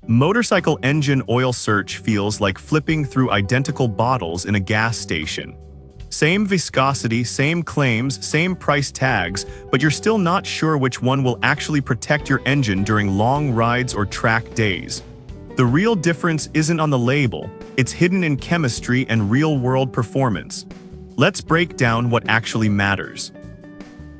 Motorcycle engine oil search feels like flipping through identical bottles in a gas station. Same viscosity, same claims, same price tags, but you're still not sure which one will actually protect your engine during long rides or track days. The real difference isn't on the label, it's hidden in chemistry and real-world performance. Let's break down what actually matters.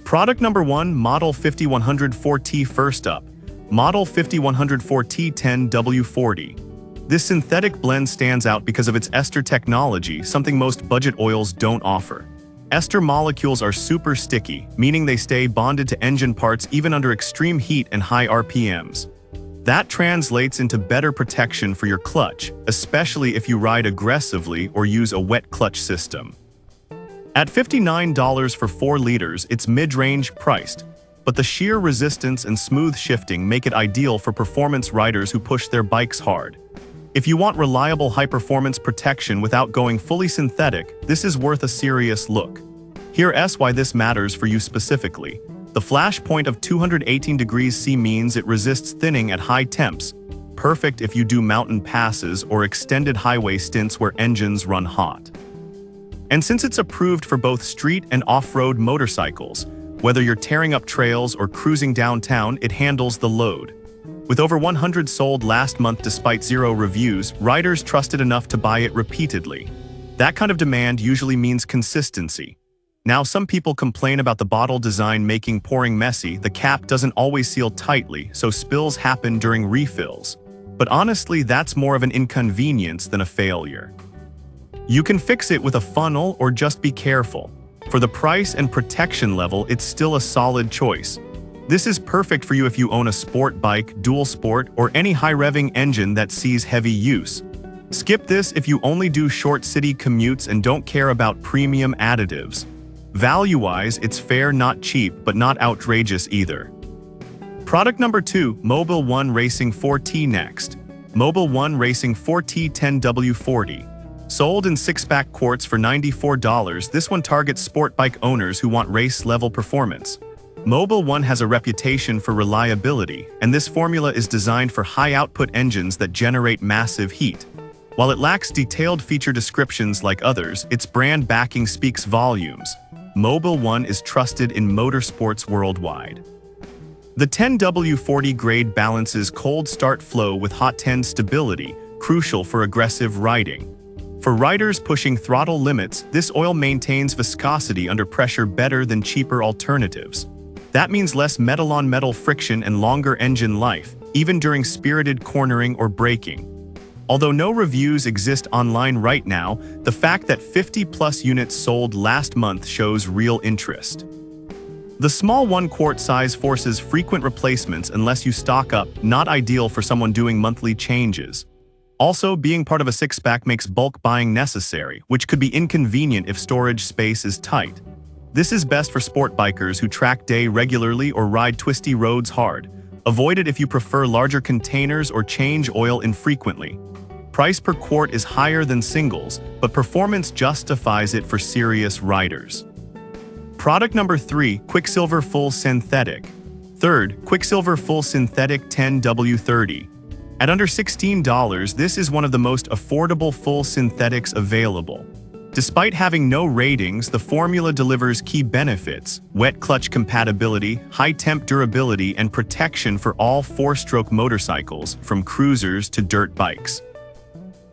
Product number 1, Model 5104T. First up, Model 5104T 10W40. This synthetic blend stands out because of its ester technology, something most budget oils don't offer. Ester molecules are super sticky, meaning they stay bonded to engine parts even under extreme heat and high RPMs. That translates into better protection for your clutch, especially if you ride aggressively or use a wet clutch system. At $59 for 4 liters, it's mid-range priced, but the sheer resistance and smooth shifting make it ideal for performance riders who push their bikes hard. If you want reliable high-performance protection without going fully synthetic, this is worth a serious look. Here's why this matters for you specifically. The flash point of 218 degrees C means it resists thinning at high temps, perfect if you do mountain passes or extended highway stints where engines run hot. And since it's approved for both street and off-road motorcycles, whether you're tearing up trails or cruising downtown, it handles the load. With over 100 sold last month despite 0 reviews, riders trusted enough to buy it repeatedly. That kind of demand usually means consistency. Now, some people complain about the bottle design making pouring messy. The cap doesn't always seal tightly, so spills happen during refills. But honestly, that's more of an inconvenience than a failure. You can fix it with a funnel or just be careful. For the price and protection level, it's still a solid choice. This is perfect for you if you own a sport bike, dual sport, or any high-revving engine that sees heavy use. Skip this if you only do short city commutes and don't care about premium additives. Value-wise, it's fair, not cheap, but not outrageous either. Product number 2, Mobil 1 Racing 4T. Next, Mobil 1 Racing 4T 10W40. Sold in 6-pack quarts for $94, this one targets sport bike owners who want race-level performance. Mobil 1 has a reputation for reliability, and this formula is designed for high-output engines that generate massive heat. While it lacks detailed feature descriptions like others, its brand backing speaks volumes. Mobil 1 is trusted in motorsports worldwide. The 10W40 grade balances cold start flow with hot 10 stability, crucial for aggressive riding. For riders pushing throttle limits, this oil maintains viscosity under pressure better than cheaper alternatives. That means less metal-on-metal friction and longer engine life, even during spirited cornering or braking. Although no reviews exist online right now, the fact that 50-plus units sold last month shows real interest. The small 1-quart size forces frequent replacements unless you stock up, not ideal for someone doing monthly changes. Also, being part of a 6-pack makes bulk buying necessary, which could be inconvenient if storage space is tight. This is best for sport bikers who track day regularly or ride twisty roads hard. Avoid it if you prefer larger containers or change oil infrequently. Price per quart is higher than singles, but performance justifies it for serious riders. Product number 3, Quicksilver Full Synthetic. Third, Quicksilver Full Synthetic 10W30. At under $16, this is one of the most affordable full synthetics available. Despite having no ratings, the formula delivers key benefits: wet clutch compatibility, high-temp durability, and protection for all 4-stroke motorcycles, from cruisers to dirt bikes.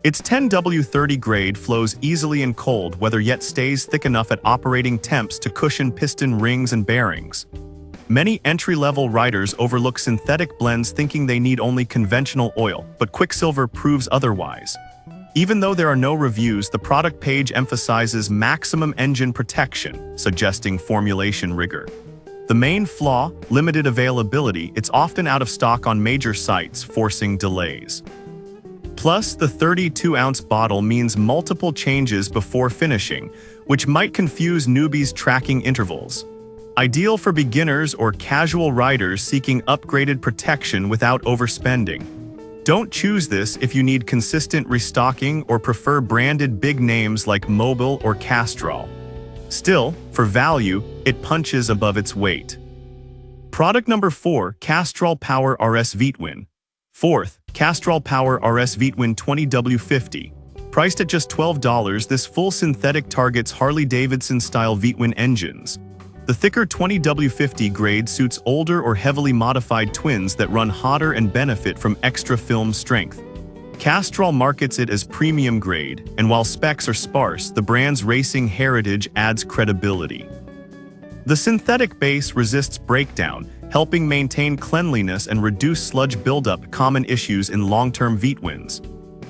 Its 10W30 grade flows easily in cold weather yet stays thick enough at operating temps to cushion piston rings and bearings. Many entry-level riders overlook synthetic blends thinking they need only conventional oil, but Quicksilver proves otherwise. Even though there are no reviews, the product page emphasizes maximum engine protection, suggesting formulation rigor. The main flaw, limited availability, it's often out of stock on major sites, forcing delays. Plus, the 32-ounce bottle means multiple changes before finishing, which might confuse newbies tracking intervals. Ideal for beginners or casual riders seeking upgraded protection without overspending. Don't choose this if you need consistent restocking or prefer branded big names like Mobil or Castrol. Still, for value, it punches above its weight. Product number 4, Castrol Power RS Vitwin. Fourth, Castrol Power RS Vitwin 20W50. Priced at just $12, this full synthetic targets Harley-Davidson-style Vitwin engines. The thicker 20W50 grade suits older or heavily modified twins that run hotter and benefit from extra film strength. Castrol markets it as premium grade, and while specs are sparse, the brand's racing heritage adds credibility. The synthetic base resists breakdown, helping maintain cleanliness and reduce sludge buildup, common issues in long-term Vitwins.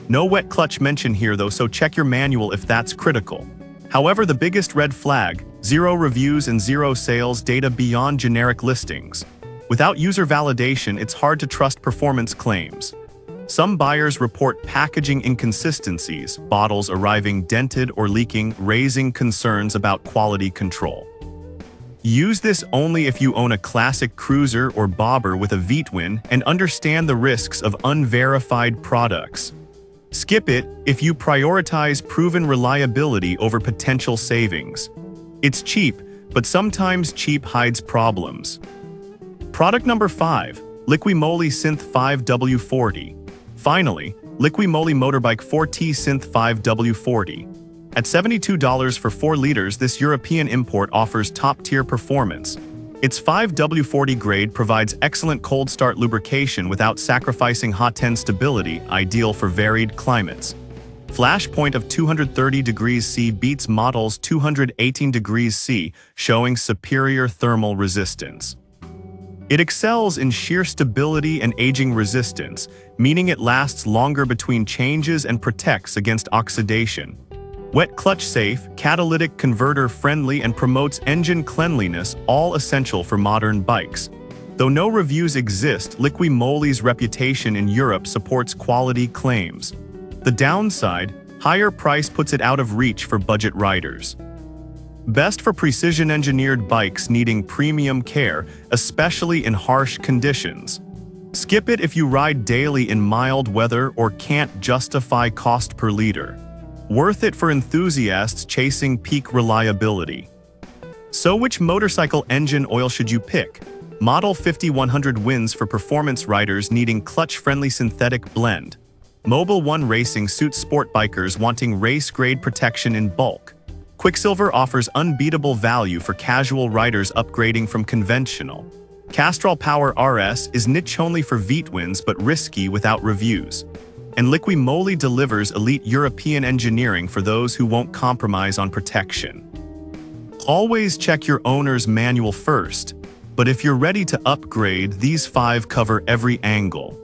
No wet clutch mention here though, so check your manual if that's critical. However, the biggest red flag, 0 reviews and 0 sales data beyond generic listings. Without user validation, it's hard to trust performance claims. Some buyers report packaging inconsistencies, bottles arriving dented or leaking, raising concerns about quality control. Use this only if you own a classic cruiser or bobber with a Vitwin and understand the risks of unverified products. Skip it if you prioritize proven reliability over potential savings. It's cheap, but sometimes cheap hides problems. Product number 5, Liqui-Moly Synth 5W40. Finally, Liqui-Moly Motorbike 4T Synth 5W40. At $72 for 4 liters, this European import offers top-tier performance. Its 5W40 grade provides excellent cold start lubrication without sacrificing hot 10 stability, ideal for varied climates. Flash point of 230 degrees C beats model's 218 degrees C, showing superior thermal resistance. It excels in shear stability and aging resistance, meaning it lasts longer between changes and protects against oxidation. Wet clutch safe, catalytic converter friendly, and promotes engine cleanliness, all essential for modern bikes. Though no reviews exist, Liqui-Moly's reputation in Europe supports quality claims. The downside, higher price puts it out of reach for budget riders. Best for precision-engineered bikes needing premium care, especially in harsh conditions. Skip it if you ride daily in mild weather or can't justify cost per liter. Worth it for enthusiasts chasing peak reliability. So which motorcycle engine oil should you pick? Model 5100 wins for performance riders needing clutch-friendly synthetic blend. Mobil 1 Racing suits sport bikers wanting race-grade protection in bulk. Quicksilver offers unbeatable value for casual riders upgrading from conventional. Castrol Power RS is niche only for Vitwins but risky without reviews. And Liqui-Moly delivers elite European engineering for those who won't compromise on protection. Always check your owner's manual first, but if you're ready to upgrade, these 5 cover every angle.